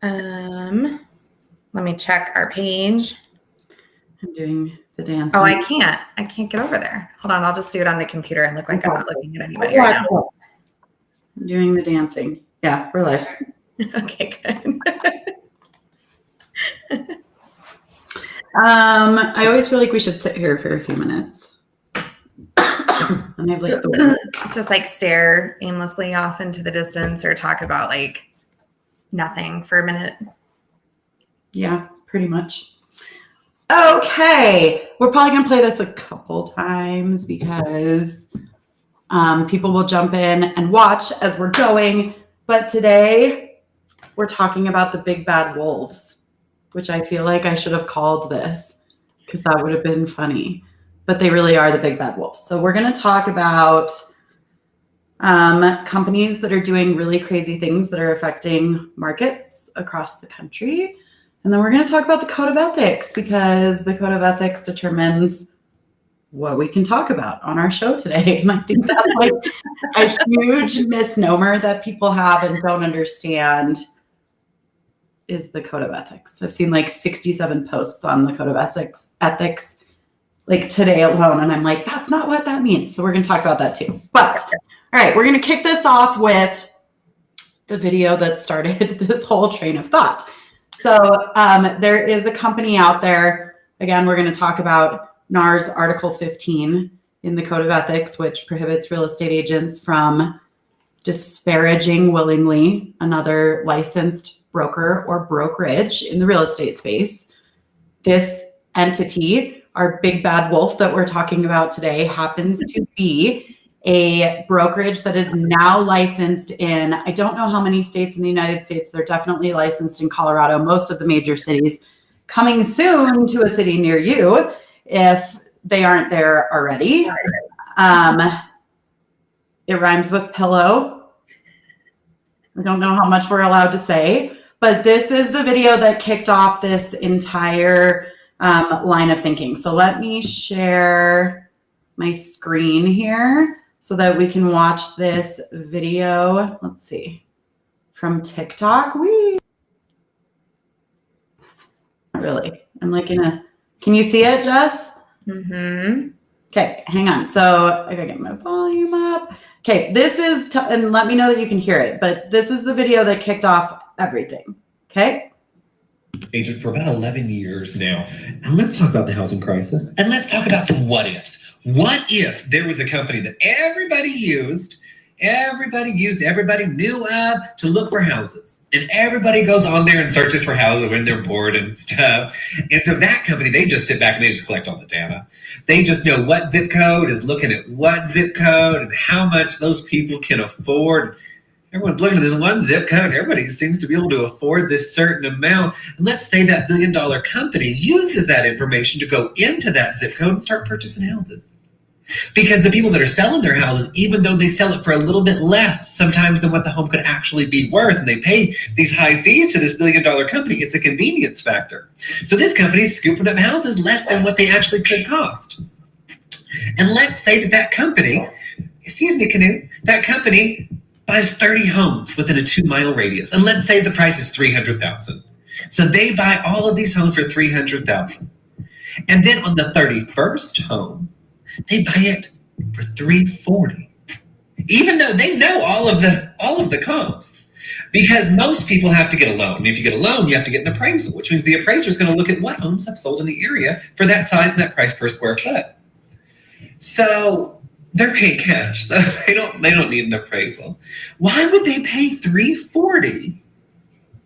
Let me check our page. I'm doing the dancing. Oh, I can't get over there. Hold on, I'll just do it on the computer and look like I'm not looking at anybody right now. I'm doing the dancing. Yeah, we're live. Okay, good. I always feel like we should sit here for a few minutes. And I have like just like stare aimlessly off into the distance or talk about like nothing for a minute. Yeah, pretty much. Okay, we're probably gonna play this a couple times because people will jump in and watch as we're going. But today we're talking about the big bad wolves, which I feel like I should have called this because that would have been funny. But they really are the big bad wolves. So we're going to talk about companies that are doing really crazy things that are affecting markets across the country. And then we're going to talk about the Code of Ethics because the Code of Ethics determines what we can talk about on our show today. And I think that's like a huge misnomer that people have and don't understand is the Code of Ethics. I've seen like 67 posts on the Code of Ethics like today alone. And I'm like, that's not what that means. So we're going to talk about that too. But all right, we're going to kick this off with the video that started this whole train of thought. So there is a company out there. Again, we're going to talk about NAR's Article 15 in the Code of Ethics, which prohibits real estate agents from disparaging willingly another licensed broker or brokerage in the real estate space. This entity, our big bad wolf that we're talking about today, happens to be a brokerage that is now licensed in, I don't know how many states in the United States. They're definitely licensed in Colorado, most of the major cities, coming soon to a city near you if they aren't there already. It rhymes with pillow. I don't know how much we're allowed to say, but this is the video that kicked off this entire line of thinking. So let me share my screen here so that we can watch this video. Let's see, from TikTok. Not really. I'm like can you see it, Jess? Mm-hmm. Okay, hang on. So I gotta get my volume up. Okay, this is, and let me know that you can hear it, but this is the video that kicked off everything, okay? Agent for about 11 years now. And let's talk about the housing crisis. And let's talk about some what ifs. What if there was a company that everybody knew of to look for houses? And everybody goes on there and searches for houses when they're bored and stuff. And so that company, they just sit back and they just collect all the data. They just know what zip code is looking at what zip code and how much those people can afford. Everyone's looking at this one zip code. Everybody seems to be able to afford this certain amount. And let's say that $1 billion company uses that information to go into that zip code and start purchasing houses. Because the people that are selling their houses, even though they sell it for a little bit less sometimes than what the home could actually be worth, and they pay these high fees to this $1 billion company, it's a convenience factor. So this company is scooping up houses less than what they actually could cost. And let's say that company, that company buys 30 homes within a 2-mile radius. And let's say the price is $300,000. So they buy all of these homes for $300,000. And then on the 31st home, they buy it for $340,000. Even though they know all of the comps. Because most people have to get a loan. And if you get a loan, you have to get an appraisal, which means the appraiser is going to look at what homes have sold in the area for that size and that price per square foot. So they're paying cash. They don't need an appraisal. Why would they pay $340,000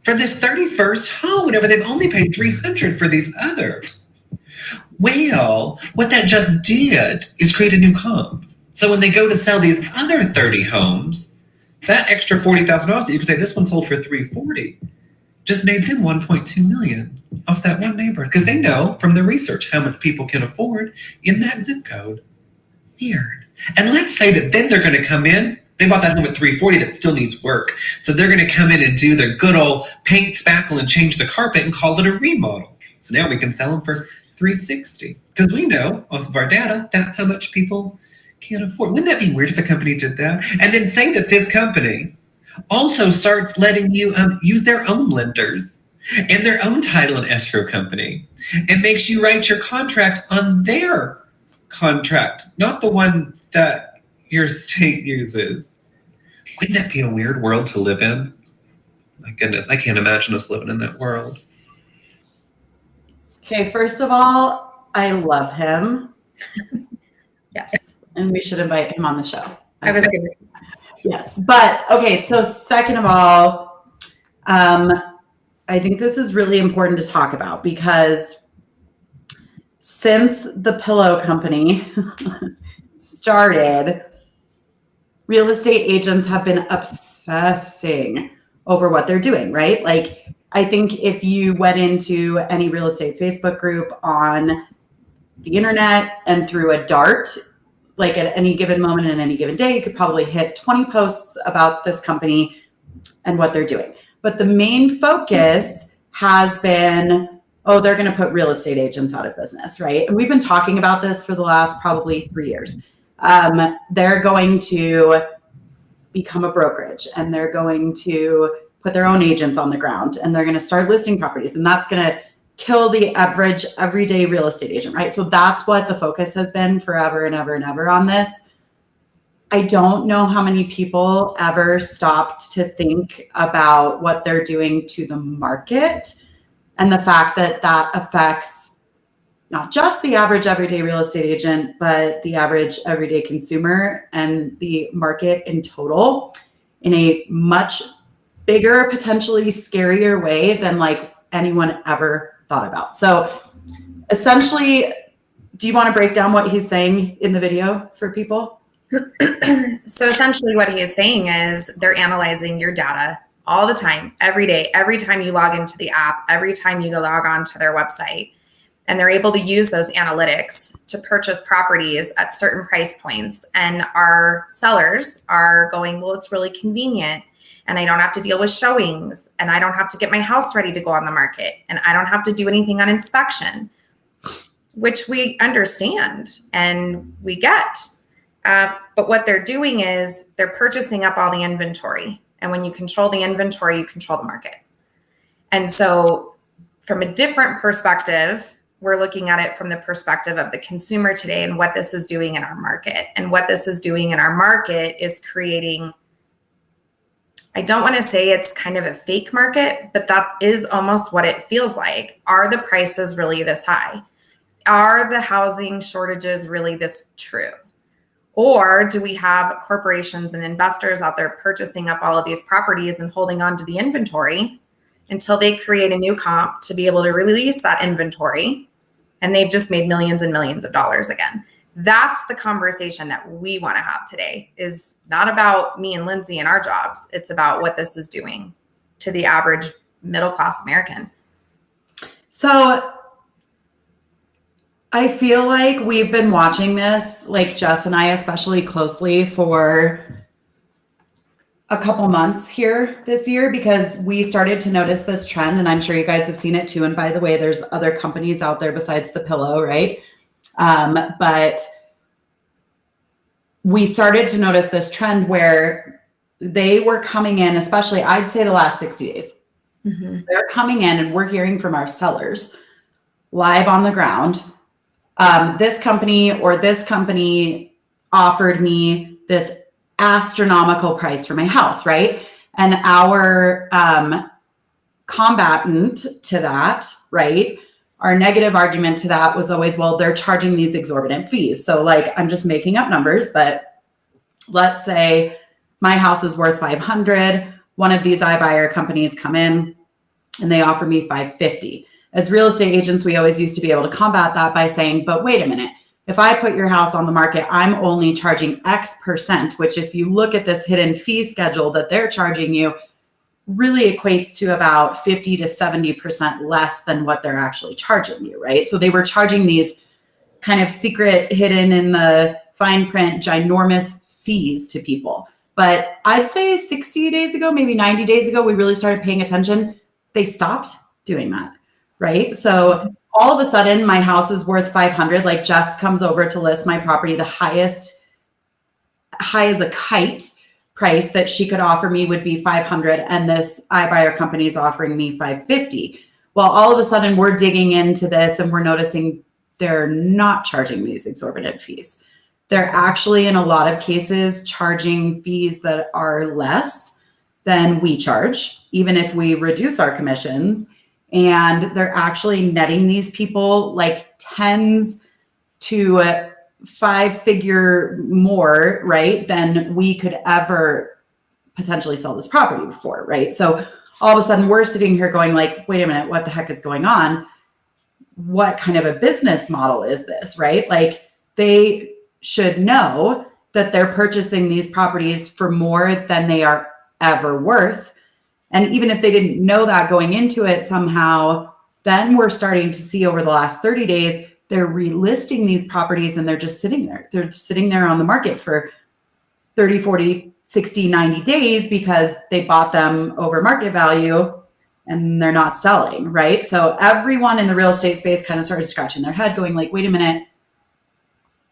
for this 31st home whenever they've only paid $300,000 for these others? Well, what that just did is create a new comp. So when they go to sell these other 30 homes, that extra $40,000 that you could say this one sold for $340,000 just made them $1.2 million off that one neighborhood because they know from the research how much people can afford in that zip code. Weird. And let's say that then they're going to come in. They bought that home at $340,000 that still needs work. So they're going to come in and do their good old paint, spackle, and change the carpet and call it a remodel. So now we can sell them for $360,000 because we know off of our data that's how much people can't afford. Wouldn't that be weird if a company did that? And then say that this company also starts letting you use their own lenders and their own title and escrow company. It makes you write your contract on their contract, not the one that your state uses. Wouldn't that be a weird world to live in? My goodness, I can't imagine us living in that world. Okay, first of all, I love him. Yes. And we should invite him on the show. I was going to say that. Yes. But okay, so second of all, I think this is really important to talk about because since the pillow company started, real estate agents have been obsessing over what they're doing, right? Like, I think if you went into any real estate Facebook group on the internet and threw a dart, like at any given moment in any given day, you could probably hit 20 posts about this company and what they're doing. But the main focus has been, oh, they're going to put real estate agents out of business, right? And we've been talking about this for the last probably 3 years. They're going to become a brokerage and they're going to put their own agents on the ground and they're going to start listing properties, and that's going to kill the average everyday real estate agent, right? So that's what the focus has been forever and ever and ever on this. I don't know how many people ever stopped to think about what they're doing to the market and the fact that that affects not just the average everyday real estate agent, but the average everyday consumer and the market in total in a much bigger, potentially scarier way than like anyone ever thought about. So essentially, do you want to break down what he's saying in the video for people? So essentially what he is saying is they're analyzing your data all the time, every day, every time you log into the app, every time you log on to their website. And they're able to use those analytics to purchase properties at certain price points. And our sellers are going, well, it's really convenient. And I don't have to deal with showings. And I don't have to get my house ready to go on the market. And I don't have to do anything on inspection, which we understand and we get. But what they're doing is they're purchasing up all the inventory. And when you control the inventory, you control the market. And so from a different perspective, we're looking at it from the perspective of the consumer today and what this is doing in our market. And what this is doing in our market is creating, I don't want to say it's kind of a fake market, but that is almost what it feels like. Are the prices really this high? Are the housing shortages really this true? Or do we have corporations and investors out there purchasing up all of these properties and holding on to the inventory until they create a new comp to be able to release that inventory, and they've just made millions and millions of dollars again? That's the conversation that we want to have today. Is not about me and Lindsay and our jobs. It's about what this is doing to the average middle-class American. So I feel like we've been watching this, like Jess and I especially closely, for a couple months here this year, because we started to notice this trend, and I'm sure you guys have seen it too. And by the way, there's other companies out there besides The Pillow, right? But we started to notice this trend where they were coming in, especially I'd say the last 60 days. Mm-hmm. They're coming in and we're hearing from our sellers live on the ground. This company or this company offered me this astronomical price for my house, right? And our combatant to that, right? Our negative argument to that was always, well, they're charging these exorbitant fees. So like, I'm just making up numbers, but let's say my house is worth 500. One of these EyeBuyer companies come in and they offer me 550. As real estate agents, we always used to be able to combat that by saying, but wait a minute, if I put your house on the market, I'm only charging X%, which if you look at this hidden fee schedule that they're charging you, really equates to about 50 to 70% less than what they're actually charging you, right? So they were charging these kind of secret, hidden in the fine print, ginormous fees to people. But I'd say 60 days ago, maybe 90 days ago, we really started paying attention. They stopped doing that, right? So all of a sudden, my house is worth 500. Like Jess comes over to list my property, the high as a kite. price that she could offer me would be $500, and this iBuyer company is offering me $550. Well, all of a sudden we're digging into this and we're noticing they're not charging these exorbitant fees. They're actually, in a lot of cases, charging fees that are less than we charge, even if we reduce our commissions. And they're actually netting these people like tens to five-figure more, right, than we could ever potentially sell this property for, right? So all of a sudden we're sitting here going like, wait a minute, what the heck is going on? What kind of a business model is this, right? Like, they should know that they're purchasing these properties for more than they are ever worth. And even if they didn't know that going into it somehow, then we're starting to see over the last 30 days, they're relisting these properties and they're just sitting there. They're sitting there on the market for 30, 40, 60, 90 days because they bought them over market value and they're not selling, right? So everyone in the real estate space kind of started scratching their head going like, wait a minute,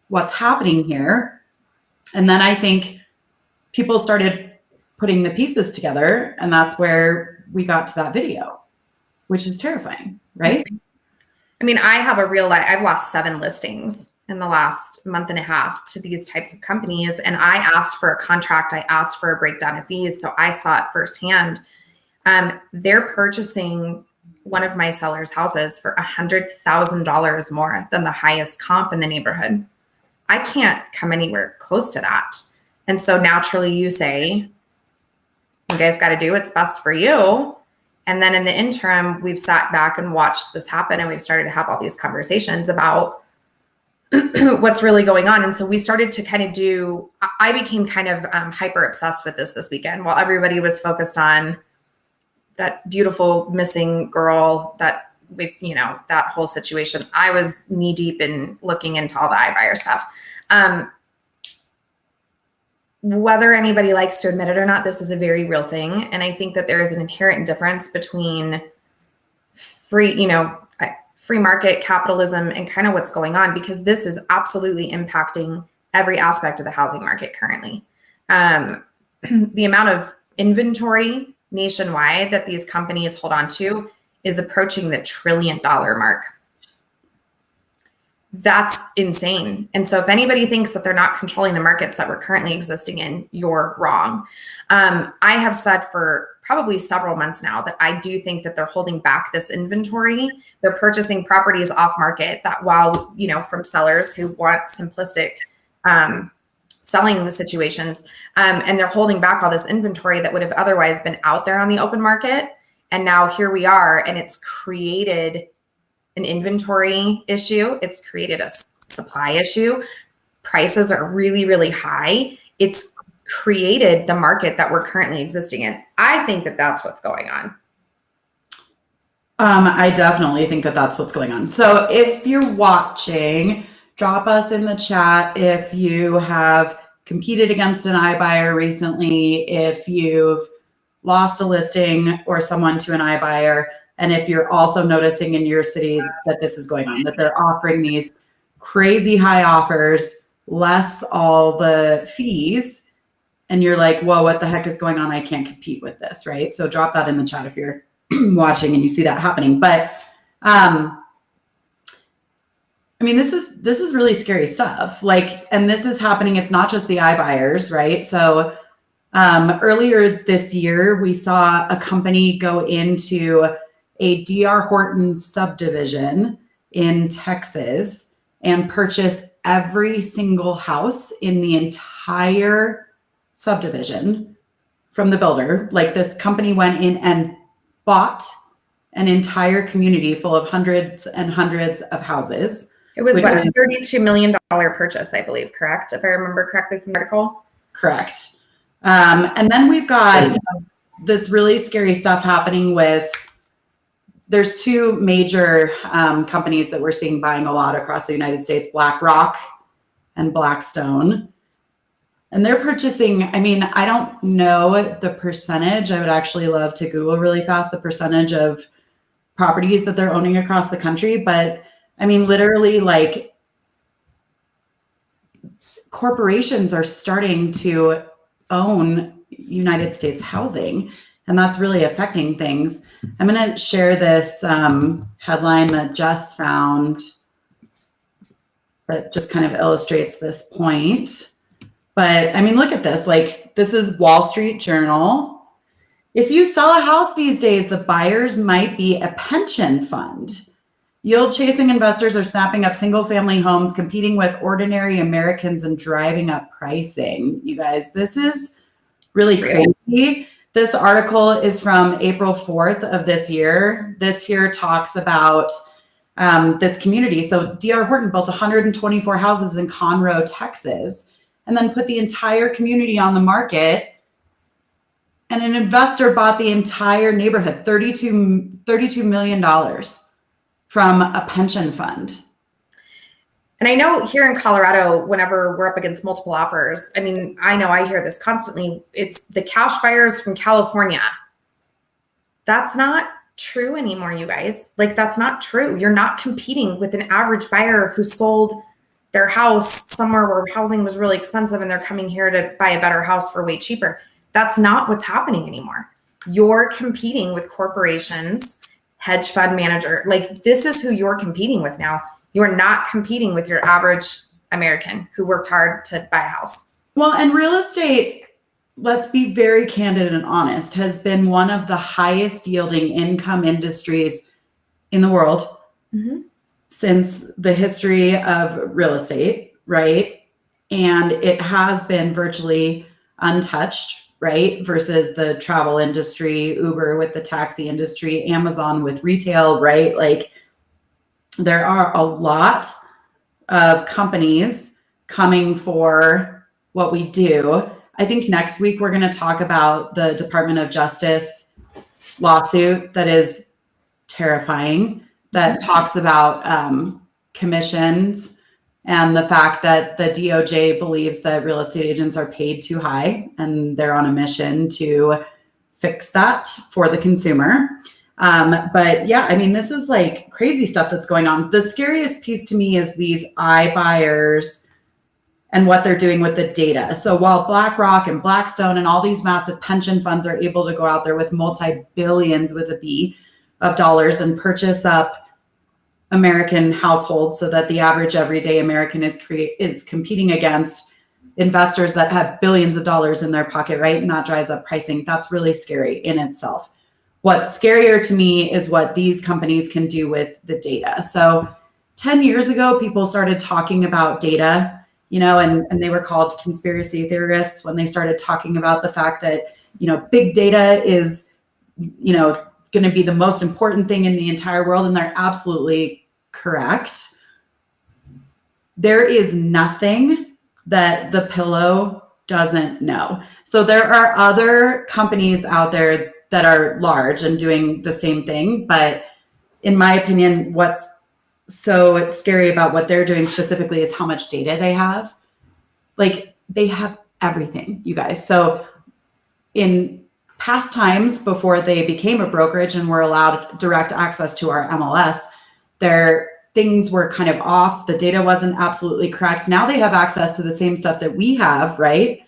what's happening here? And then I think people started putting the pieces together, and that's where we got to that video, which is terrifying, right? I mean, I have I've lost 7 listings in the last month and a half to these types of companies. And I asked for a contract. I asked for a breakdown of fees. So I saw it firsthand. They're purchasing one of my sellers' houses for $100,000 more than the highest comp in the neighborhood. I can't come anywhere close to that. And so naturally you say, you guys got to do what's best for you. And then in the interim, we've sat back and watched this happen, and we've started to have all these conversations about what's really going on. And so we started to kind of I became kind of hyper obsessed with this weekend while everybody was focused on that beautiful missing girl that that whole situation. I was knee deep in looking into all the iBuyer stuff. Whether anybody likes to admit it or not, this is a very real thing. And I think that there is an inherent difference between free market capitalism and kind of what's going on, because this is absolutely impacting every aspect of the housing market currently. The amount of inventory nationwide that these companies hold on to is approaching the $1 trillion mark. That's insane. And so if anybody thinks that they're not controlling the markets that we're currently existing in, you're wrong. I have said for probably several months now that I do think that they're holding back this inventory. They're purchasing properties off market that while, from sellers who want simplistic selling situations, and they're holding back all this inventory that would have otherwise been out there on the open market. And now here we are, and it's created an inventory issue. It's created a supply issue. Prices are really, really high. It's created the market that we're currently existing in. I think that that's what's going on. I definitely think that that's what's going on. So if you're watching, drop us in the chat if you have competed against an iBuyer recently, if you've lost a listing or someone to an iBuyer, and if you're also noticing in your city that this is going on, that they're offering these crazy high offers, less all the fees, and you're like, whoa, what the heck is going on? I can't compete with this, right? So drop that in the chat if you're watching and you see that happening. But this is really scary stuff. And this is happening. It's not just the iBuyers, right? So earlier this year, we saw a company go into a D.R. Horton subdivision in Texas and purchase every single house in the entire subdivision from the builder. Like, this company went in and bought an entire community full of hundreds and hundreds of houses. It was a $32 million purchase, I believe, correct? If I remember correctly from the article. Correct. And then we've got this really scary stuff happening with, there's 2 major companies that we're seeing buying a lot across the United States, BlackRock and Blackstone. And they're purchasing, I don't know the percentage. I would actually love to Google really fast the percentage of properties that they're owning across the country. But literally, corporations are starting to own United States housing, and that's really affecting things. I'm going to share this headline that Jess found that just kind of illustrates this point. But I mean, look at this. Like, this is Wall Street Journal. If you sell a house these days, the buyers might be a pension fund. Yield chasing investors are snapping up single family homes, competing with ordinary Americans and driving up pricing. You guys, this is really crazy. This article is from April 4th of this year. This here talks about this community. So D.R. Horton built 124 houses in Conroe, Texas, and then put the entire community on the market. And an investor bought the entire neighborhood, $32 million from a pension fund. And I know here in Colorado, whenever we're up against multiple offers, I mean, I know I hear this constantly. It's the cash buyers from California. That's not true anymore, you guys. Like, that's not true. You're not competing with an average buyer who sold their house somewhere where housing was really expensive and they're coming here to buy a better house for way cheaper. That's not what's happening anymore. You're competing with corporations, hedge fund manager. Like, this is who you're competing with now. You're not competing with your average American who worked hard to buy a house. Well, and real estate, let's be very candid and honest, has been one of the highest yielding income industries in the world since the history of real estate, right? And it has been virtually untouched, right? Versus the travel industry, Uber with the taxi industry, Amazon with retail, right? Like, there are a lot of companies coming for what we do. I think next week we're going to talk about the Department of Justice lawsuit that is terrifying, that talks about commissions and the fact that the DOJ believes that real estate agents are paid too high, and they're on a mission to fix that for the consumer. But yeah, I mean, this is like crazy stuff that's going on. The scariest piece to me is these iBuyers and what they're doing with the data. So while BlackRock and Blackstone and all these massive pension funds are able to go out there with multi-billions with a B of dollars and purchase up American households so that the average everyday American is competing against investors that have billions of dollars in their pocket, right? And that drives up pricing. That's really scary in itself. What's scarier to me is what these companies can do with the data. So 10 years ago, people started talking about data, you know, and they were called conspiracy theorists when they started talking about the fact that, you know, big data is, you know, going to be the most important thing in the entire world. And they're absolutely correct. There is nothing that the pillow doesn't know. So there are other companies out there that are large and doing the same thing. But in my opinion, what's so scary about what they're doing specifically is how much data they have. Like, they have everything, you guys. So in past times, before they became a brokerage and were allowed direct access to our MLS, their things were kind of off. The data wasn't absolutely correct. Now they have access to the same stuff that we have, right?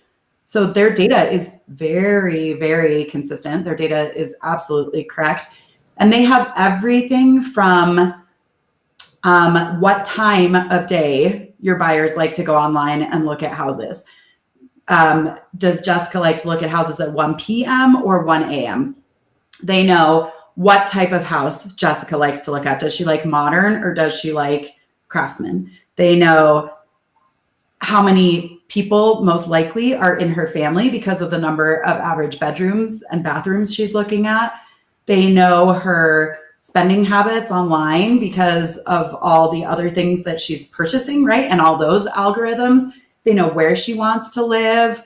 So their data is very, very consistent. Their data is absolutely correct. And they have everything from what time of day your buyers like to go online and look at houses. Does Jessica like to look at houses at 1 p.m. or 1 a.m.? They know what type of house Jessica likes to look at. Does she like modern or does she like craftsman? They know how many people most likely are in her family because of the number of average bedrooms and bathrooms she's looking at. They know her spending habits online because of all the other things that she's purchasing, right? And all those algorithms. They know where she wants to live.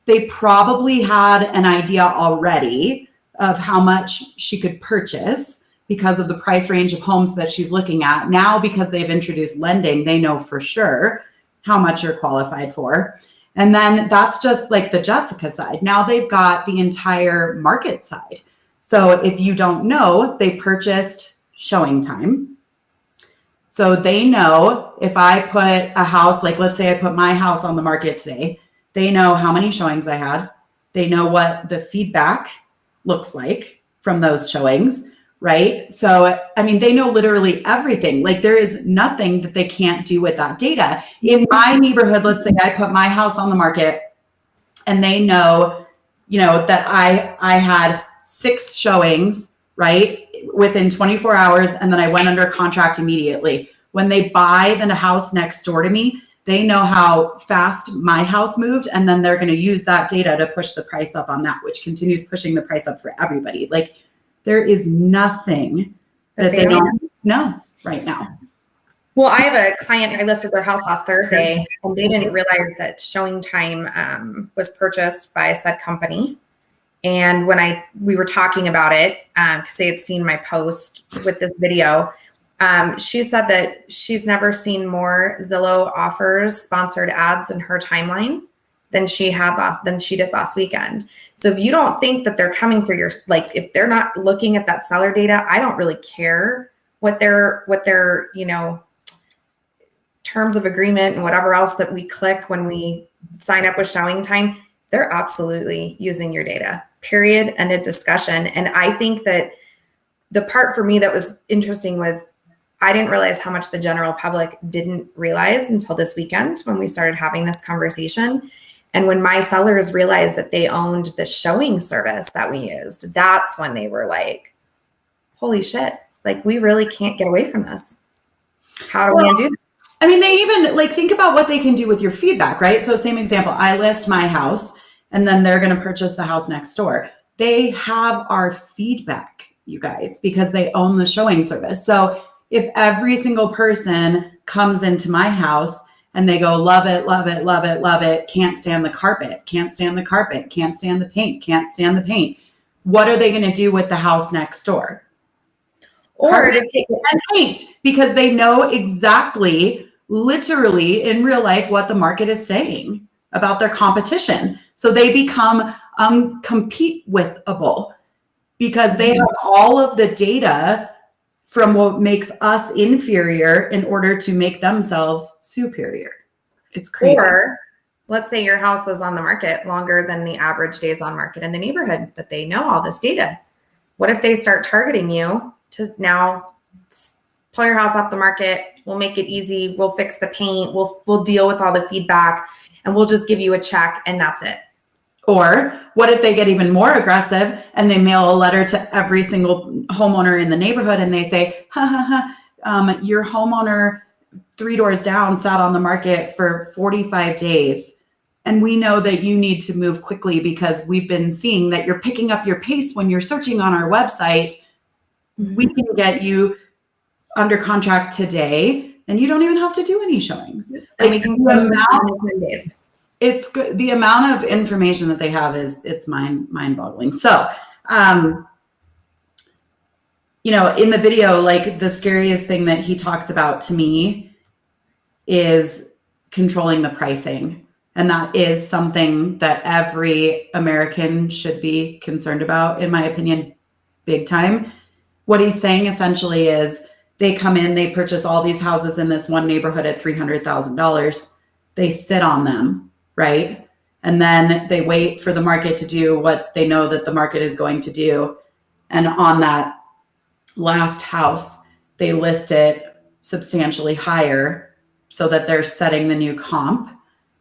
They probably had an idea already of how much she could purchase because of the price range of homes that she's looking at. Now, because they've introduced lending, they know for sure how much you're qualified for. And then that's just like the Jessica side. Now they've got the entire market side. So if you don't know, they purchased showing time. So they know if I put a house, like let's say I put my house on the market today, they know how many showings I had. They know what the feedback looks like from those showings, right? So, I mean, they know literally everything. Like there is nothing that they can't do with that data. In my neighborhood, let's say I put my house on the market and they know, that I had 6 showings, right, within 24 hours, and then I went under contract immediately. When they buy the house next door to me, they know how fast my house moved, and then they're going to use that data to push the price up on that, which continues pushing the price up for everybody. Like there is nothing that they don't know right now. Well, I have a client, I listed their house last Thursday, and they didn't realize that showing time was purchased by said company. And when we were talking about it, because they had seen my post with this video, she said that she's never seen more Zillow offers sponsored ads in her timeline than she did last weekend. So if you don't think that they're coming for if they're not looking at that seller data, I don't really care what their terms of agreement and whatever else that we click when we sign up with showing time. They're absolutely using your data, period, end of discussion. And I think that the part for me that was interesting was I didn't realize how much the general public didn't realize until this weekend when we started having this conversation. And when my sellers realized that they owned the showing service that we used, that's when they were like, holy shit, like we really can't get away from this. How do we undo that? I mean, they even think about what they can do with your feedback, right? So same example, I list my house and then they're going to purchase the house next door. They have our feedback, you guys, because they own the showing service. So if every single person comes into my house and they go, love it, love it, love it, love it, can't stand the carpet, can't stand the carpet, can't stand the paint, can't stand the paint, what are they going to do with the house next door? Or to take and paint, because they know exactly, literally in real life, what the market is saying about their competition. So they become compete withable because they have all of the data from what makes us inferior in order to make themselves superior. It's crazy. Or let's say your house is on the market longer than the average days on market in the neighborhood, that they know all this data. What if they start targeting you to now pull your house off the market? We'll make it easy. We'll fix the paint. We'll deal with all the feedback, and we'll just give you a check, and that's it. Or what if they get even more aggressive and they mail a letter to every single homeowner in the neighborhood and they say, your homeowner 3 doors down sat on the market for 45 days. And we know that you need to move quickly because we've been seeing that you're picking up your pace when you're searching on our website. Mm-hmm. We can get you under contract today and you don't even have to do any showings. And we can close in 10 days. It's good. The amount of information that they have it's mind-boggling. So, in the video, like the scariest thing that he talks about to me is controlling the pricing. And that is something that every American should be concerned about, in my opinion, big time. What he's saying essentially is they come in, they purchase all these houses in this one neighborhood at $300,000. They sit on them. Right? And then they wait for the market to do what they know that the market is going to do. And on that last house, they list it substantially higher so that they're setting the new comp.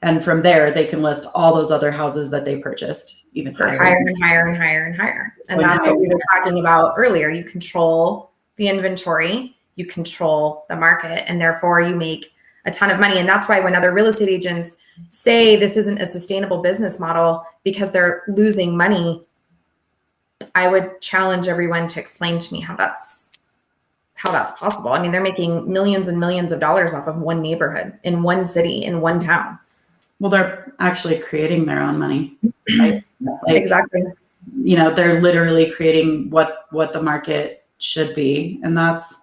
And from there, they can list all those other houses that they purchased even higher and higher and higher and higher. And that's what we were talking about earlier. You control the inventory, you control the market, and therefore you make a ton of money. And that's why when other real estate agents say this isn't a sustainable business model because they're losing money, I would challenge everyone to explain to me how that's possible. I mean, they're making millions and millions of dollars off of one neighborhood in one city, in one town. Well, they're actually creating their own money. Right? Exactly. They're literally creating what the market should be. And that's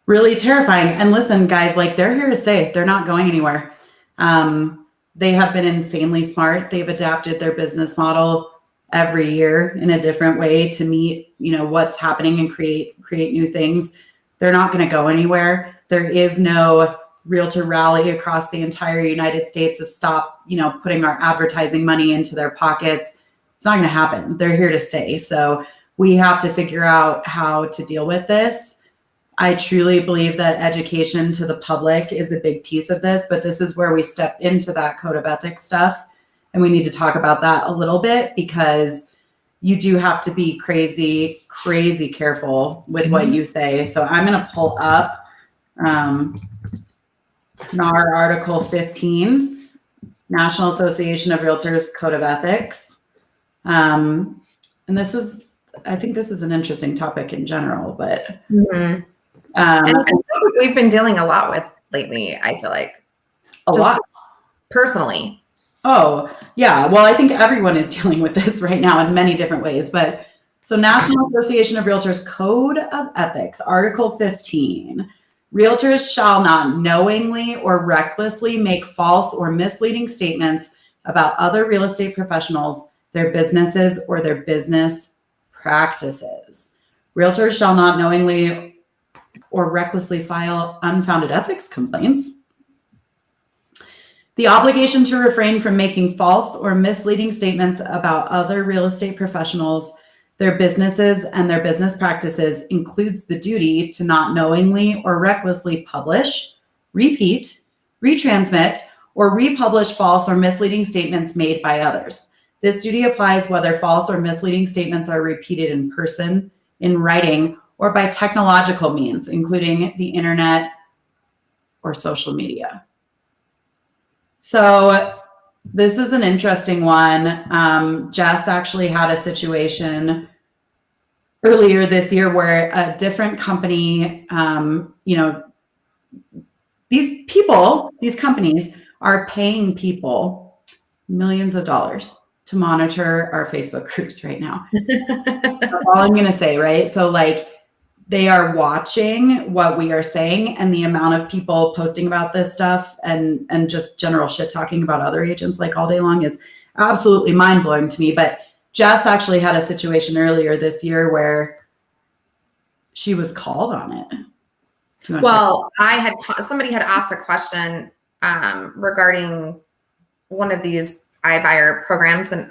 really terrifying. And listen, guys, they're here to stay. They're not going anywhere. They have been insanely smart. They've adapted their business model every year in a different way to meet, what's happening and create new things. They're not going to go anywhere. There is no realtor rally across the entire United States of stop, putting our advertising money into their pockets. It's not going to happen. They're here to stay. So we have to figure out how to deal with this. I truly believe that education to the public is a big piece of this, but this is where we step into that code of ethics stuff. And we need to talk about that a little bit, because you do have to be crazy, crazy careful with what you say. So I'm going to pull up NAR Article 15, National Association of Realtors Code of Ethics. And I think this is an interesting topic in general, but and I feel like we've been dealing a lot with lately, I feel like. A lot. Personally. Oh, yeah. Well, I think everyone is dealing with this right now in many different ways. But so National Association of Realtors Code of Ethics, Article 15. Realtors shall not knowingly or recklessly make false or misleading statements about other real estate professionals, their businesses, or their business practices. Realtors shall not knowingly or recklessly file unfounded ethics complaints. The obligation to refrain from making false or misleading statements about other real estate professionals, their businesses, and their business practices includes the duty to not knowingly or recklessly publish, repeat, retransmit, or republish false or misleading statements made by others. This duty applies whether false or misleading statements are repeated in person, in writing, or by technological means, including the internet or social media. So this is an interesting one. Jess actually had a situation earlier this year where a different company, these companies are paying people millions of dollars to monitor our Facebook groups right now. That's all I'm going to say, right? So they are watching what we are saying, and the amount of people posting about this stuff and just general shit talking about other agents all day long is absolutely mind blowing to me. But Jess actually had a situation earlier this year where she was called on it. Well, somebody had asked a question regarding one of these EyeBuyer programs, and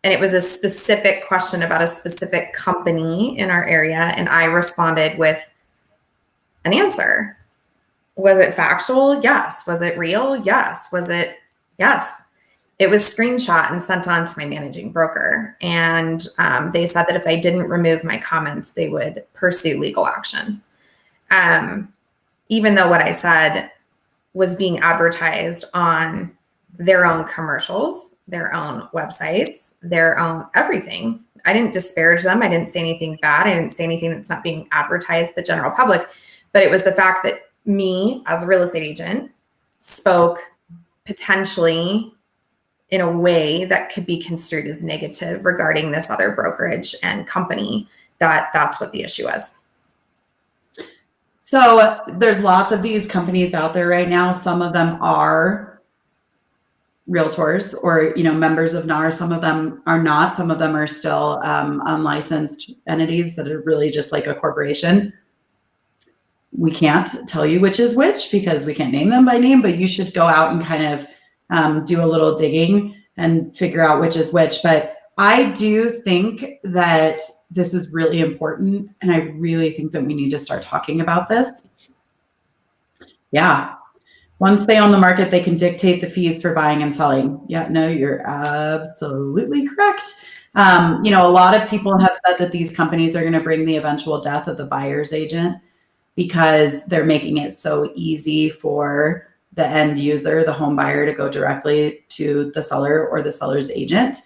it was a specific question about a specific company in our area, and I responded with an answer. Was it factual? Yes. Was it real? Yes. Was it? Yes. It was screenshot and sent on to my managing broker, and they said that if I didn't remove my comments, they would pursue legal action. Even though what I said was being advertised on their own commercials, their own websites, their own everything. I didn't disparage them. I didn't say anything bad. I didn't say anything that's not being advertised to the general public. But it was the fact that me, as a real estate agent, spoke potentially in a way that could be construed as negative regarding this other brokerage and company. That's what the issue was. So there's lots of these companies out there right now. Some of them are realtors or members of NAR. Some of them are not. Some of them are still unlicensed entities that are really just like a corporation. We can't tell you which is which because we can't name them by name, but you should go out and kind of do a little digging and figure out which is which. But I do think that this is really important, and I really think that we need to start talking about this. Yeah. Once they own the market, they can dictate the fees for buying and selling. Yeah, no, you're absolutely correct. A lot of people have said that these companies are going to bring the eventual death of the buyer's agent because they're making it so easy for the end user, the home buyer, to go directly to the seller or the seller's agent.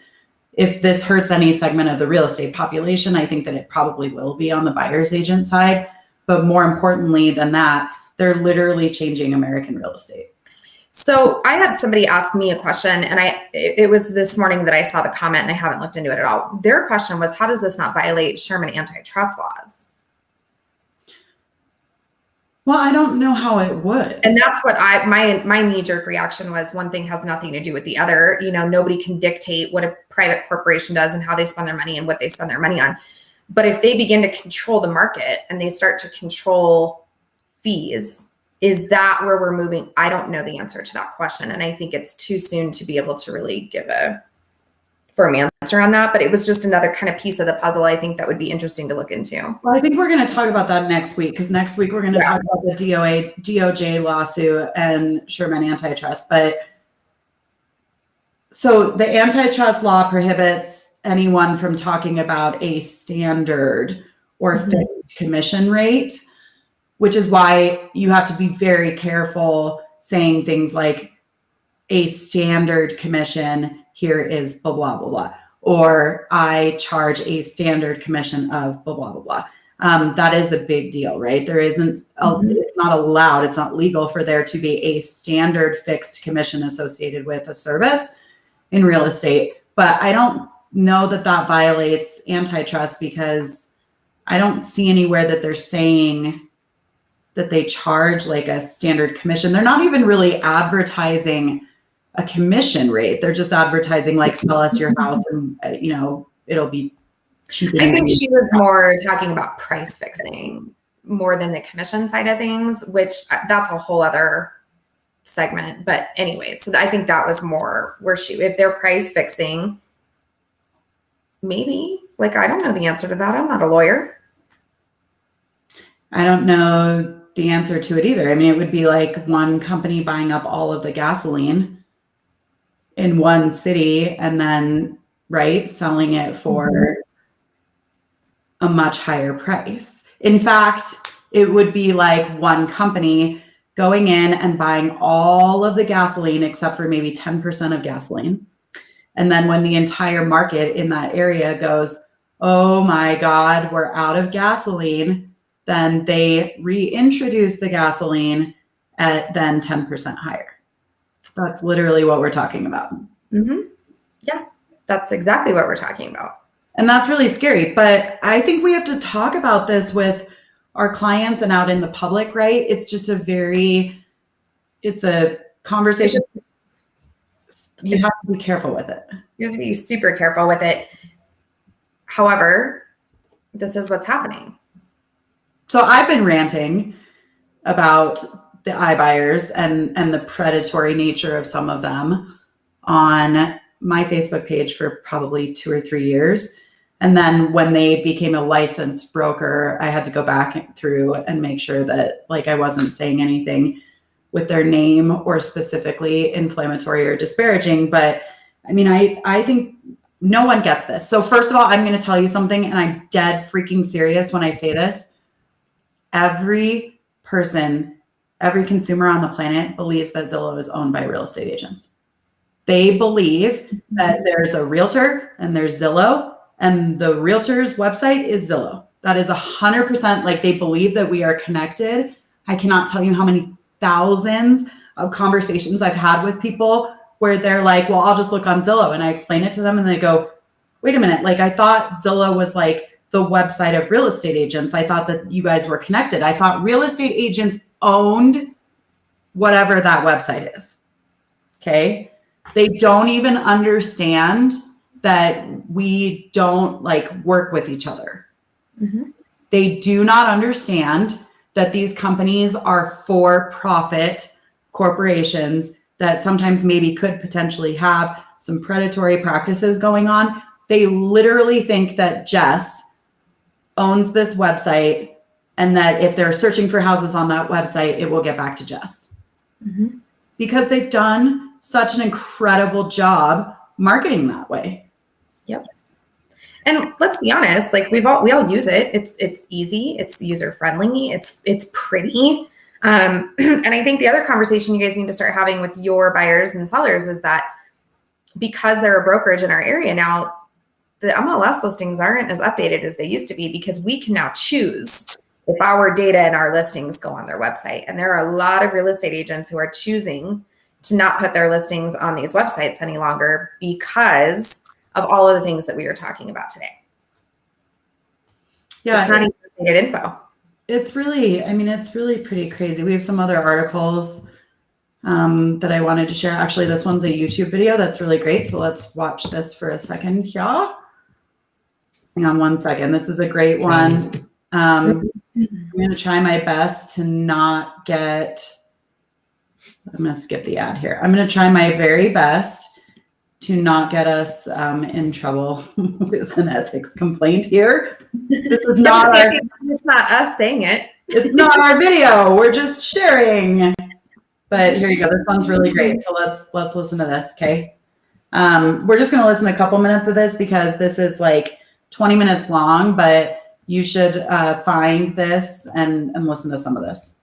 If this hurts any segment of the real estate population, I think that it probably will be on the buyer's agent side. But more importantly than that, they're literally changing American real estate. So I had somebody ask me a question, and it was this morning that I saw the comment, and I haven't looked into it at all. Their question was, how does this not violate Sherman Antitrust laws? Well, I don't know how it would. And that's what my knee-jerk reaction was. One thing has nothing to do with the other. Nobody can dictate what a private corporation does and how they spend their money and what they spend their money on. But if they begin to control the market and they start to control fees Is that where we're moving? I don't know the answer to that question. And I think it's too soon to be able to really give a firm answer on that. But it was just another kind of piece of the puzzle I think that would be interesting to look into. Well, I think we're going to talk about that next week, because next week we're going to talk about the DOJ lawsuit and Sherman Antitrust. But so the antitrust law prohibits anyone from talking about a standard or fixed commission rate, which is why you have to be very careful saying things like a standard commission here is blah, blah, blah, blah, or I charge a standard commission of blah, blah, blah, blah. That is a big deal, right? There isn't, it's not allowed, it's not legal for there to be a standard fixed commission associated with a service in real estate. But I don't know that that violates antitrust, because I don't see anywhere that they're saying that they charge like a standard commission. They're not even really advertising a commission rate. They're just advertising like, sell us your house and it'll be cheap. I think she was more talking about price fixing more than the commission side of things, which that's a whole other segment. But anyway, so I think that was more where if they're price fixing, maybe, like, I don't know the answer to that. I'm not a lawyer. I don't know the answer to it either. I mean, it would be like one company buying up all of the gasoline in one city and then, selling it for a much higher price. In fact, it would be like one company going in and buying all of the gasoline except for maybe 10% of gasoline. And then when the entire market in that area goes, oh my God, we're out of gasoline, then they reintroduce the gasoline at then 10% higher. That's literally what we're talking about. Yeah, that's exactly what we're talking about. And that's really scary. But I think we have to talk about this with our clients and out in the public, right? It's just it's a conversation. You have to be careful with it. You have to be super careful with it. However, this is what's happening. So I've been ranting about the iBuyers and the predatory nature of some of them on my Facebook page for probably 2 or 3 years. And then when they became a licensed broker, I had to go back through and make sure that I wasn't saying anything with their name or specifically inflammatory or disparaging. But I mean, I think no one gets this. So first of all, I'm going to tell you something, and I'm dead freaking serious when I say this. Every person, every consumer on the planet believes that Zillow is owned by real estate agents. They believe that there's a realtor and there's Zillow, and the realtor's website is Zillow. That is 100%, they believe that we are connected. I cannot tell you how many thousands of conversations I've had with people where they're like, well, I'll just look on Zillow. And I explain it to them and they go, wait a minute. I thought Zillow was the website of real estate agents. I thought that you guys were connected. I thought real estate agents owned whatever that website is. Okay. They don't even understand that we don't work with each other. They do not understand that these companies are for-profit corporations that sometimes maybe could potentially have some predatory practices going on. They literally think that Jess owns this website and that if they're searching for houses on that website, it will get back to Jess. Because they've done such an incredible job marketing that way. Yep. And let's be honest, we all use it. It's easy, it's user friendly, it's pretty. And I think the other conversation you guys need to start having with your buyers and sellers is that because they're a brokerage in our area now, the MLS listings aren't as updated as they used to be, because we can now choose if our data and our listings go on their website. And there are a lot of real estate agents who are choosing to not put their listings on these websites any longer because of all of the things that we were talking about today. So Yeah, it's not even updated info. It's really pretty crazy. We have some other articles that I wanted to share. Actually, this one's a YouTube video that's really great. So let's watch this for a second, y'all. Hang on one second. This is a great one. I'm going to try my best to not get, I'm going to skip the ad here. I'm going to try my very best to not get us in trouble with an ethics complaint here. This is not it's not us saying it. It's not our video. We're just sharing. But here you go. This one's really great. So let's listen to this, okay? We're just going to listen to a couple minutes of this because this is like 20 minutes long, but you should find this and listen to some of this.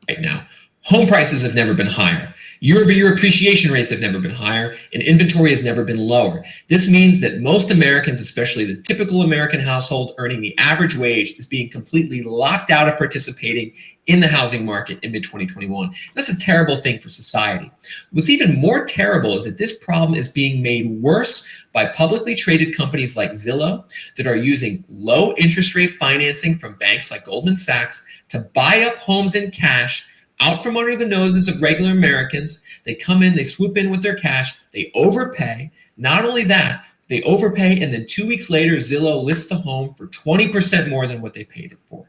Right now, home prices have never been higher. Year-over-year appreciation rates have never been higher, and inventory has never been lower. This means that most Americans, especially the typical American household earning the average wage, is being completely locked out of participating in the housing market in mid-2021. That's a terrible thing for society. What's even more terrible is that this problem is being made worse by publicly traded companies like Zillow that are using low interest rate financing from banks like Goldman Sachs to buy up homes in cash out from under the noses of regular Americans. They come in, they swoop in with their cash, they overpay. Not only that, they overpay, and then 2 weeks later, Zillow lists the home for 20% more than what they paid it for.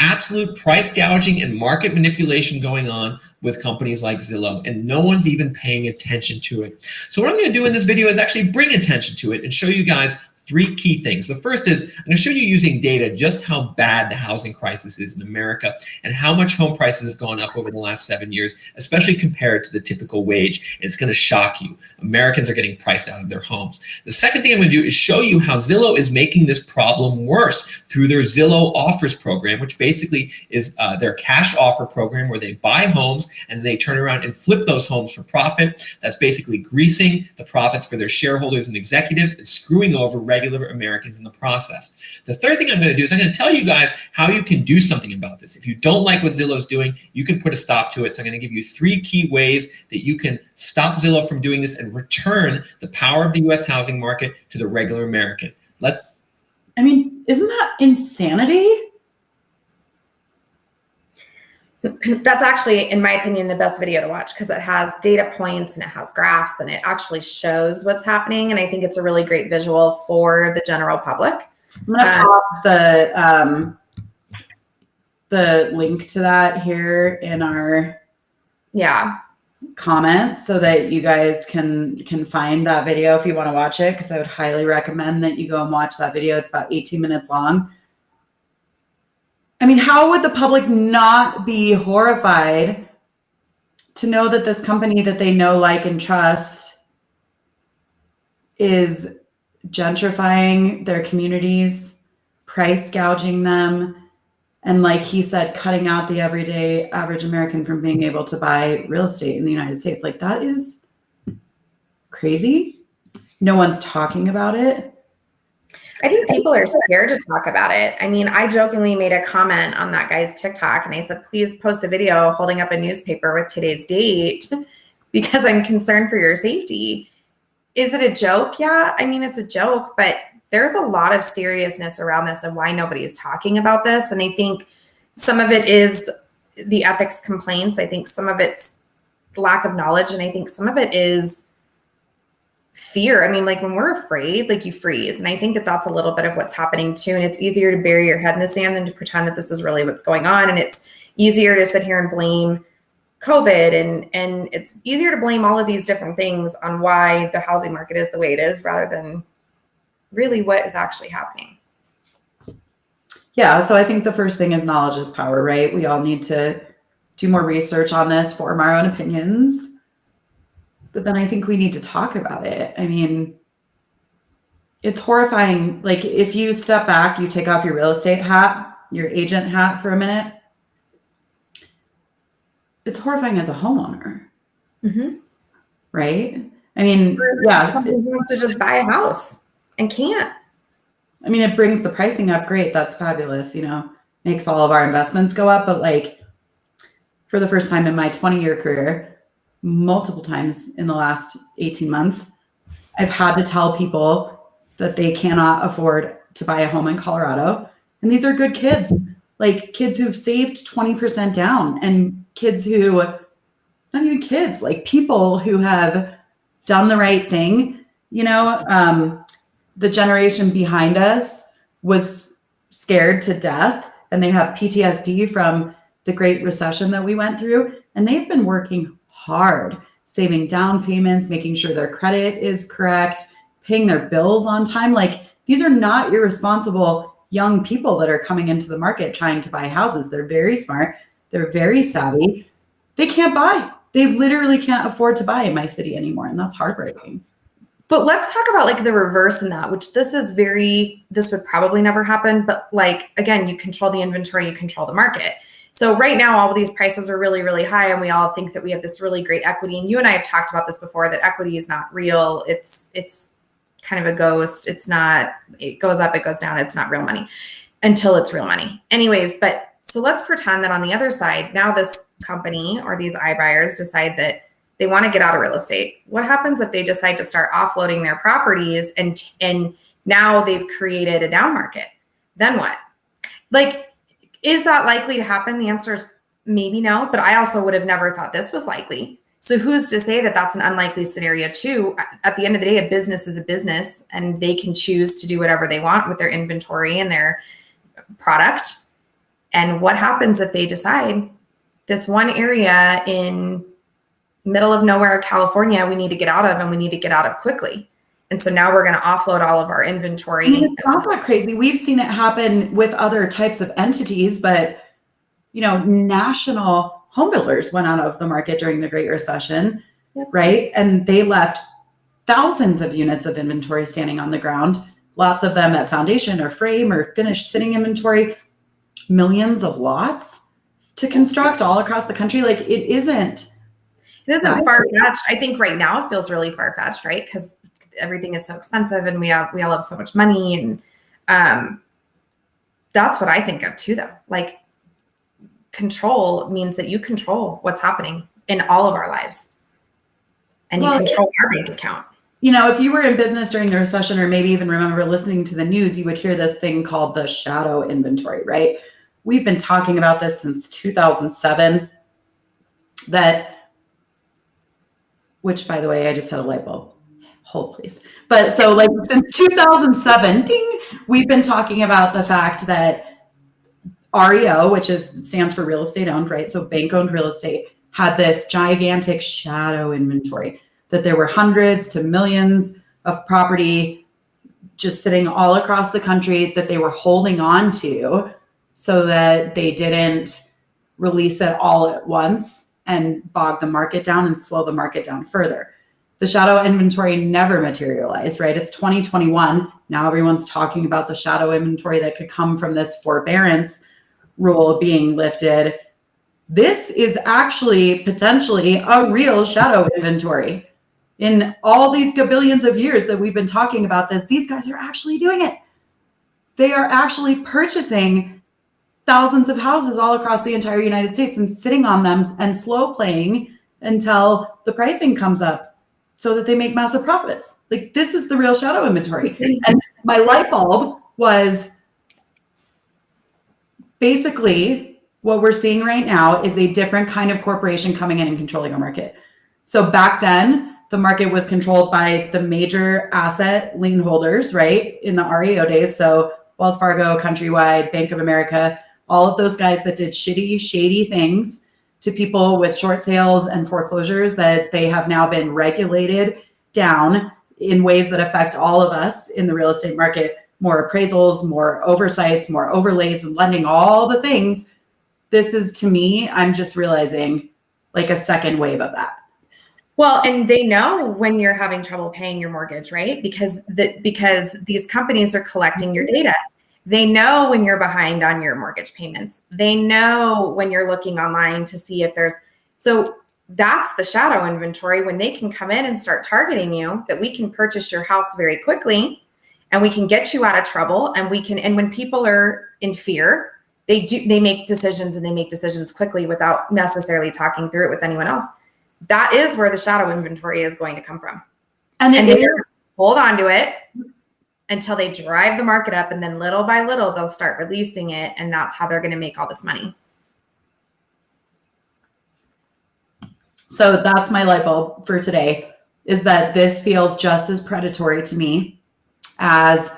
Absolute price gouging and market manipulation going on with companies like Zillow, and no one's even paying attention to it. So what I'm going to do in this video is actually bring attention to it and show you guys 3 key things. The first is I'm going to show you using data just how bad the housing crisis is in America and how much home prices have gone up over the last 7 years, especially compared to the typical wage. And it's going to shock you. Americans are getting priced out of their homes. The second thing I'm going to do is show you how Zillow is making this problem worse through their Zillow Offers program, which basically is their cash offer program where they buy homes and they turn around and flip those homes for profit. That's basically greasing the profits for their shareholders and executives and screwing over regular Americans in the process. The third thing I'm going to do is I'm going to tell you guys how you can do something about this. If you don't like what Zillow is doing, you can put a stop to it. So I'm going to give you 3 key ways that you can stop Zillow from doing this and return the power of the U.S. housing market to the regular American. I mean, isn't that insanity? That's actually, in my opinion, the best video to watch because it has data points and it has graphs and it actually shows what's happening. And I think it's a really great visual for the general public. I'm going to pop the link to that here in our comments so that you guys can find that video if you want to watch it, because I would highly recommend that you go and watch that video. It's about 18 minutes long. I mean, how would the public not be horrified to know that this company that they know, like, and trust is gentrifying their communities, price gouging them, and, like he said, cutting out the everyday average American from being able to buy real estate in the United States? Like, that is crazy. No one's talking about it. I think people are scared to talk about it. I mean, I jokingly made a comment on that guy's TikTok and I said, please post a video holding up a newspaper with today's date because I'm concerned for your safety. Is it a joke? Yeah, I mean, it's a joke, but there's a lot of seriousness around this and why nobody is talking about this. And I think some of it is the ethics complaints. I think some of it's lack of knowledge. And I think some of it is fear. I mean, like when we're afraid, like you freeze. And I think that that's a little bit of what's happening too. And it's easier to bury your head in the sand than to pretend that this is really what's going on. And it's easier to sit here and blame COVID and it's easier to blame all of these different things on why the housing market is the way it is rather than really what is actually happening. Yeah. So I think the first thing is knowledge is power, right? We all need to do more research on this, form our own opinions. But then I think we need to talk about it. I mean, it's horrifying. Like if you step back, you take off your real estate hat, your agent hat for a minute. It's horrifying as a homeowner, right? I mean, yeah. Somebody wants to just buy a house and can't. I mean, it brings the pricing up. Great. That's fabulous. You know, makes all of our investments go up. But like for the first time in my 20-year career, multiple times in the last 18 months, I've had to tell people that they cannot afford to buy a home in Colorado. And these are good kids, like kids who've saved 20% down and kids who, not even kids, like people who have done the right thing. You know, the generation behind us was scared to death and they have PTSD from the Great Recession that we went through. And they've been working hard, saving down payments, making sure their credit is correct, paying their bills on time. Like, these are not irresponsible young people that are coming into the market trying to buy houses. They're very smart. They're very savvy. They can't buy. They literally can't afford to buy in my city anymore. And that's heartbreaking. But let's talk about like the reverse in that, which this would probably never happen. But like, again, you control the inventory, you control the market. So right now, all of these prices are really, really high. And we all think that we have this really great equity. And you and I have talked about this before, that equity is not real. It's kind of a ghost. It goes up, it goes down. It's not real money until it's real money. Anyways, but so let's pretend that on the other side, now this company or these iBuyers decide that they want to get out of real estate. What happens if they decide to start offloading their properties and now they've created a down market? Then what? Like, is that likely to happen? The answer is maybe no, but I also would have never thought this was likely. So who's to say that that's an unlikely scenario too? At the end of the day, a business is a business and they can choose to do whatever they want with their inventory and their product. And what happens if they decide this one area in middle of nowhere, California, we need to get out of, and we need to get out of quickly. And so now we're going to offload all of our inventory. I mean, it's not that crazy. We've seen it happen with other types of entities, but national home builders went out of the market during the Great Recession, yep. Right? And they left thousands of units of inventory standing on the ground, lots of them at foundation or frame or finished sitting inventory, millions of lots to construct all across the country. Like, it isn't far-fetched. I think right now it feels really far-fetched, right? Because everything is so expensive and we all have so much money. And that's what I think of too, though. Like, control means that you control what's happening in all of our lives. And you control our bank account. If you were in business during the recession, or maybe even remember listening to the news, you would hear this thing called the shadow inventory, right? We've been talking about this since 2007, which, by the way, I just had a light bulb. Hold, please. But so like since 2007, ding, we've been talking about the fact that REO, which stands for real estate owned, right? So bank owned real estate, had this gigantic shadow inventory, that there were hundreds to millions of property just sitting all across the country that they were holding on to so that they didn't release it all at once and bog the market down and slow the market down further. The shadow inventory never materialized, right? It's 2021. Now everyone's talking about the shadow inventory that could come from this forbearance rule being lifted. This is actually potentially a real shadow inventory. In all these gabillions of years that we've been talking about this, these guys are actually doing it. They are actually purchasing thousands of houses all across the entire United States and sitting on them and slow playing until the pricing comes up so that they make massive profits. Like, this is the real shadow inventory. And my light bulb was basically what we're seeing right now is a different kind of corporation coming in and controlling our market. So back then, the market was controlled by the major asset lien holders, right? In the REO days. So Wells Fargo, Countrywide, Bank of America, all of those guys that did shady things to people with short sales and foreclosures, that they have now been regulated down in ways that affect all of us in the real estate market. More appraisals, more oversights, more overlays and lending, all the things. This is, to me, I'm just realizing, like a second wave of that. Well, and they know when you're having trouble paying your mortgage, right? Because these companies are collecting your data. They know when you're behind on your mortgage payments. They know when you're looking online to see if so that's the shadow inventory, when they can come in and start targeting you, that we can purchase your house very quickly and we can get you out of trouble. And when people are in fear, they make decisions quickly without necessarily talking through it with anyone else. That is where the shadow inventory is going to come from. And they hold on to it until they drive the market up, and then little by little, they'll start releasing it, and that's how they're going to make all this money. So that's my light bulb for today, is that this feels just as predatory to me as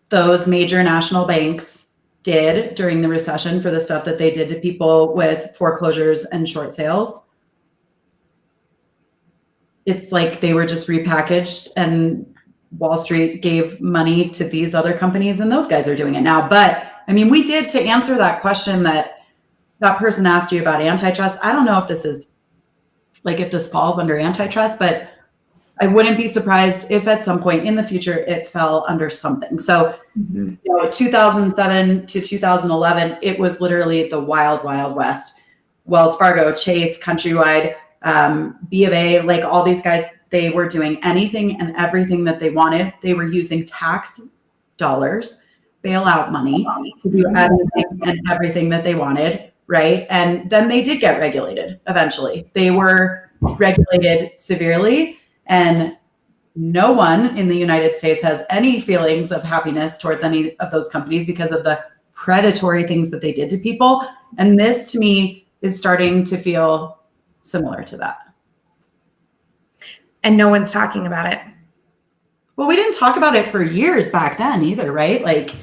those major national banks did during the recession for the stuff that they did to people with foreclosures and short sales, it's like they were just repackaged and Wall Street gave money to these other companies and those guys are doing it now. But I mean, we did, to answer that question that person asked you about antitrust. I don't know if this is like, if this falls under antitrust, but I wouldn't be surprised if at some point in the future it fell under something. So, 2007 to 2011, it was literally the wild, wild west. Wells Fargo, Chase, Countrywide, B of A, like all these guys, they were doing anything and everything that they wanted. They were using tax dollars, bailout money to do anything and everything that they wanted, right? And then they did get regulated eventually. They were regulated severely, and no one in the United States has any feelings of happiness towards any of those companies because of the predatory things that they did to people. And this, to me, is starting to feel similar to that. And no one's talking about it. Well, we didn't talk about it for years back then either, right? Like,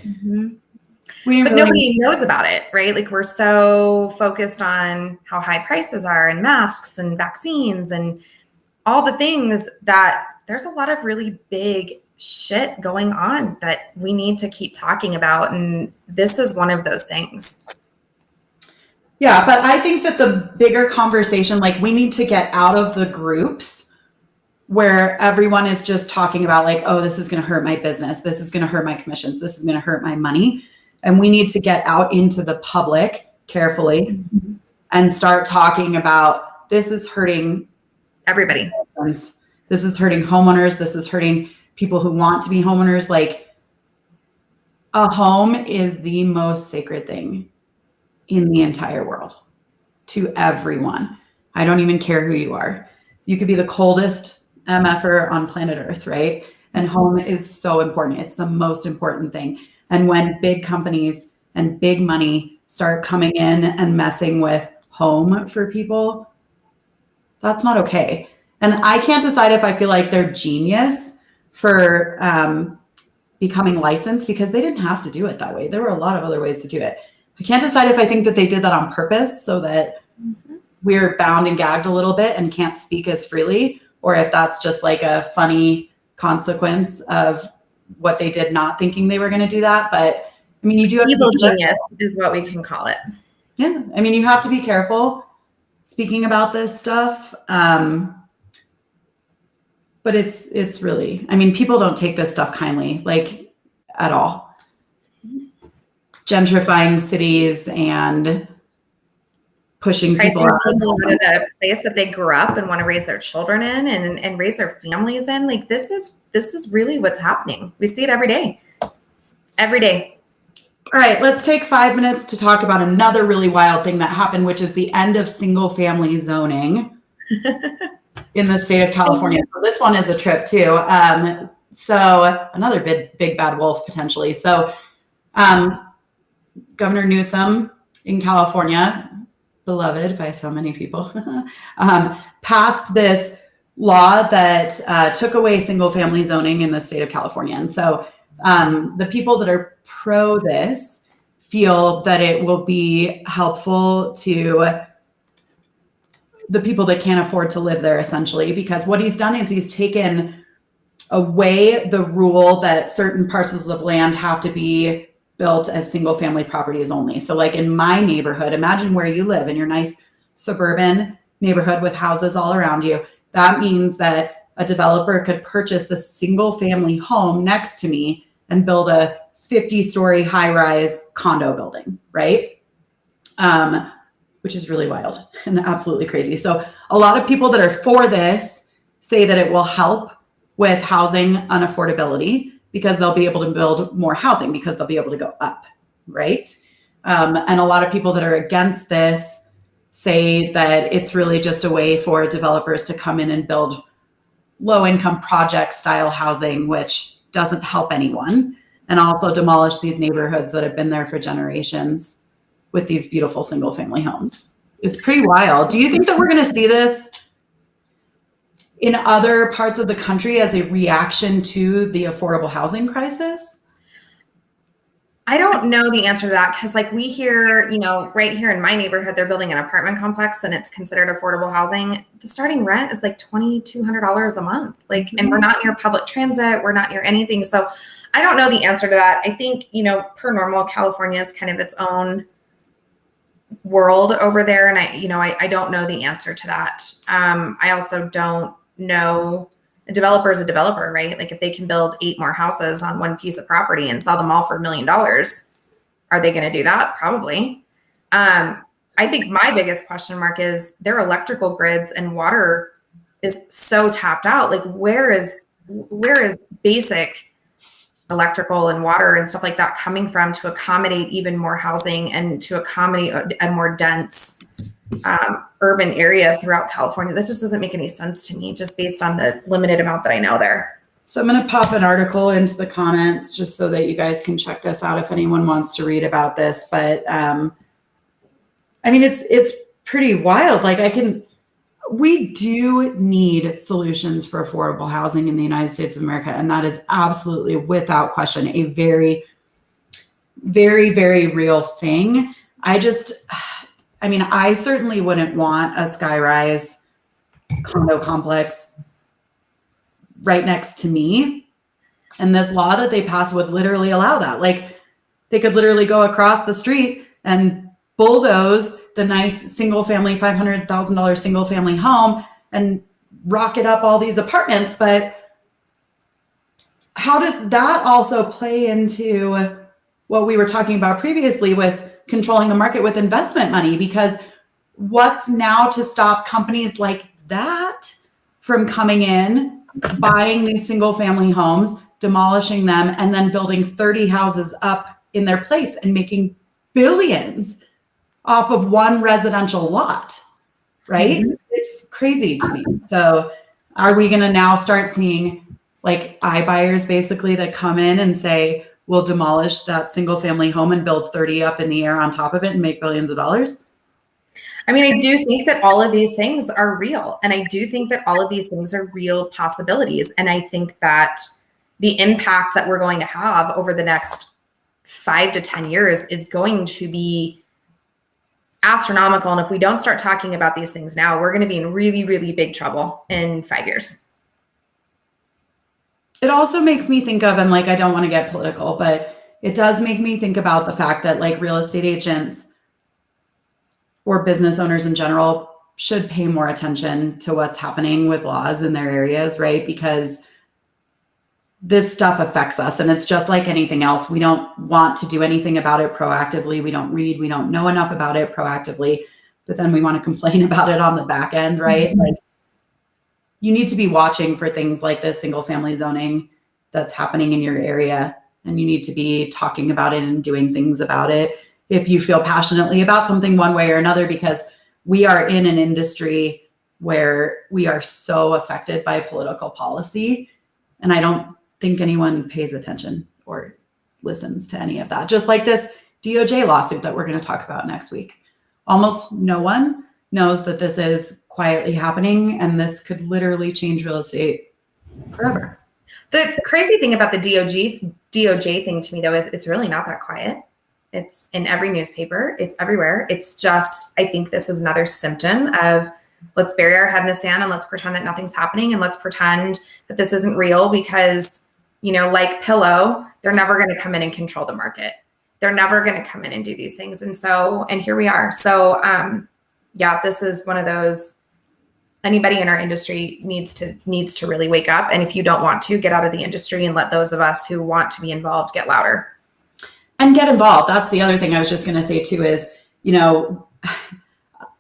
but nobody knows about it, right? Like, we're so focused on how high prices are and masks and vaccines and all the things that there's a lot of really big shit going on that we need to keep talking about. And this is one of those things. Yeah, but I think that the bigger conversation, like, we need to get out of the groups where everyone is just talking about like, oh, this is going to hurt my business. This is going to hurt my commissions. This is going to hurt my money. And we need to get out into the public carefully and start talking about, this is hurting everybody. This is hurting homeowners. This is hurting people who want to be homeowners. Like, a home is the most sacred thing in the entire world to everyone. I don't even care who you are. You could be the coldest MFer on planet Earth, right? And home is so important. It's the most important thing. And when big companies and big money start coming in and messing with home for people, that's not okay. And I can't decide if I feel like they're genius for becoming licensed, because they didn't have to do it that way. There were a lot of other ways to do it. I can't decide if I think that they did that on purpose so that we're bound and gagged a little bit and can't speak as freely, or if that's just like a funny consequence of what they did, not thinking they were going to do that. But I mean, you do have evil genius is what we can call it. Yeah. I mean, you have to be careful speaking about this stuff. But it's really, I mean, people don't take this stuff kindly, like, at all. Gentrifying cities and pushing people out of the place that they grew up and want to raise their children in and raise their families in. Like, this is really what's happening. We see it every day. Every day. All right, let's take 5 minutes to talk about another really wild thing that happened, which is the end of single family zoning in the state of California. So this one is a trip too. So another big bad wolf potentially. So Governor Newsom in California, beloved by so many people, passed this law that took away single family zoning in the state of California. And so the people that are pro this feel that it will be helpful to the people that can't afford to live there, essentially, because what he's done is he's taken away the rule that certain parcels of land have to be built as single family properties only. So like in my neighborhood, imagine where you live in your nice suburban neighborhood with houses all around you. That means that a developer could purchase the single family home next to me and build a 50-story high-rise condo building, right? Which is really wild and absolutely crazy. So a lot of people that are for this say that it will help with housing unaffordability because they'll be able to build more housing because they'll be able to go up, right? And a lot of people that are against this say that it's really just a way for developers to come in and build low-income project style housing, which doesn't help anyone, and also demolish these neighborhoods that have been there for generations with these beautiful single family homes. It's pretty wild. Do you think that we're going to see this in other parts of the country as a reaction to the affordable housing crisis? I don't know the answer to that because, like, we hear, right here in my neighborhood, they're building an apartment complex and it's considered affordable housing. The starting rent is like $2,200 a month. Like, and we're not near public transit, we're not near anything. So I don't know the answer to that. I think, per normal, California is kind of its own world over there. And I don't know the answer to that. I also don't know. A developer is a developer, right? Like if they can build 8 more houses on one piece of property and sell them all for $1 million, are they going to do that? Probably. I think my biggest question mark is their electrical grids and water is so tapped out. Like where is basic electrical and water and stuff like that coming from to accommodate even more housing and to accommodate a more dense urban area throughout California? That just doesn't make any sense to me, just based on the limited amount that I know there. So I'm going to pop an article into the comments just so that you guys can check this out if anyone wants to read about this. But it's pretty wild. Like we do need solutions for affordable housing in the United States of America. And that is absolutely, without question, a very, very, very real thing. I certainly wouldn't want a skyrise condo complex right next to me. And this law that they passed would literally allow that. Like they could literally go across the street and bulldoze the nice single family, $500,000 single family home and rocket up all these apartments. But how does that also play into what we were talking about previously with controlling the market with investment money? Because what's now to stop companies like that from coming in, buying these single family homes, demolishing them, and then building 30 houses up in their place and making billions off of one residential lot, right? Mm-hmm. It's crazy to me. So are we going to now start seeing like iBuyers basically that come in and say, we'll demolish that single family home and build 30 up in the air on top of it and make billions of dollars? I mean, I do think that all of these things are real. And I do think that all of these things are real possibilities. And I think that the impact that we're going to have over the next 5 to 10 years is going to be astronomical. And if we don't start talking about these things now, we're going to be in really, really big trouble in 5 years. It also makes me think of, and like, I don't want to get political, but it does make me think about the fact that like real estate agents or business owners in general should pay more attention to what's happening with laws in their areas, right? Because this stuff affects us, and it's just like anything else. We don't want to do anything about it proactively. We don't read, we don't know enough about it proactively, but then we want to complain about it on the back end, right? Mm-hmm. Like, you need to be watching for things like this single family zoning that's happening in your area, and you need to be talking about it and doing things about it if you feel passionately about something one way or another, because we are in an industry where we are so affected by political policy. And I don't think anyone pays attention or listens to any of that. Just like this DOJ lawsuit that we're going to talk about next week. Almost no one knows that this is quietly happening, and this could literally change real estate forever. The crazy thing about the DOJ thing to me, though, is it's really not that quiet. It's in every newspaper. It's everywhere. It's just, I think this is another symptom of let's bury our head in the sand and let's pretend that nothing's happening, and let's pretend that this isn't real because, like Pillow, they're never going to come in and control the market. They're never going to come in and do these things. And here we are. So, yeah, this is one of those, anybody in our industry needs to really wake up. And if you don't want to, get out of the industry and let those of us who want to be involved get louder. And get involved. That's the other thing I was just going to say too is,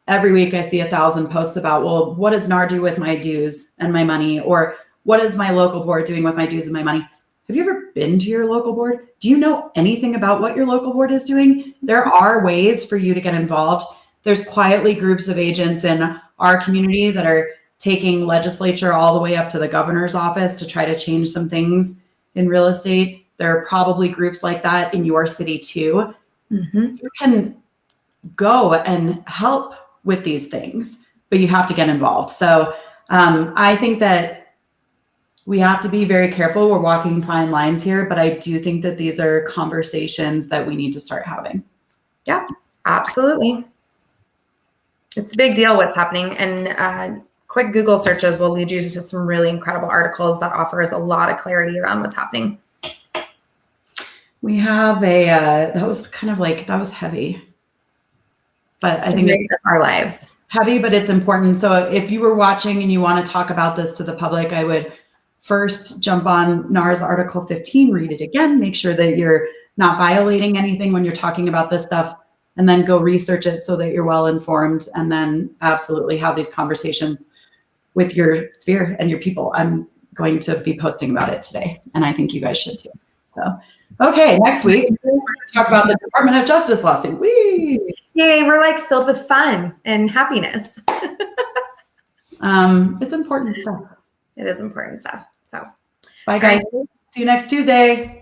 every week I see 1,000 posts about, well, what does NAR do with my dues and my money? Or what is my local board doing with my dues and my money? Have you ever been to your local board? Do you know anything about what your local board is doing? There are ways for you to get involved. There's quietly groups of agents in our community that are taking legislature all the way up to the governor's office to try to change some things in real estate. There are probably groups like that in your city too. Mm-hmm. You can go and help with these things, but you have to get involved. So I think that we have to be very careful. We're walking fine lines here, but I do think that these are conversations that we need to start having. Yeah, absolutely. It's a big deal what's happening. And quick Google searches will lead you to some really incredible articles that offers a lot of clarity around what's happening. We have that was heavy. But I think it's our lives. Heavy, but it's important. So if you were watching and you want to talk about this to the public, I would first jump on NAR's Article 15, read it again, make sure that you're not violating anything when you're talking about this stuff, and then go research it so that you're well informed, and then absolutely have these conversations with your sphere and your people. I'm going to be posting about it today, and I think you guys should too. So, okay, next week, we're going to talk about the Department of Justice lawsuit. Whee! Yay, we're like filled with fun and happiness. It's important stuff. It is important stuff. So, bye, guys. See you next Tuesday.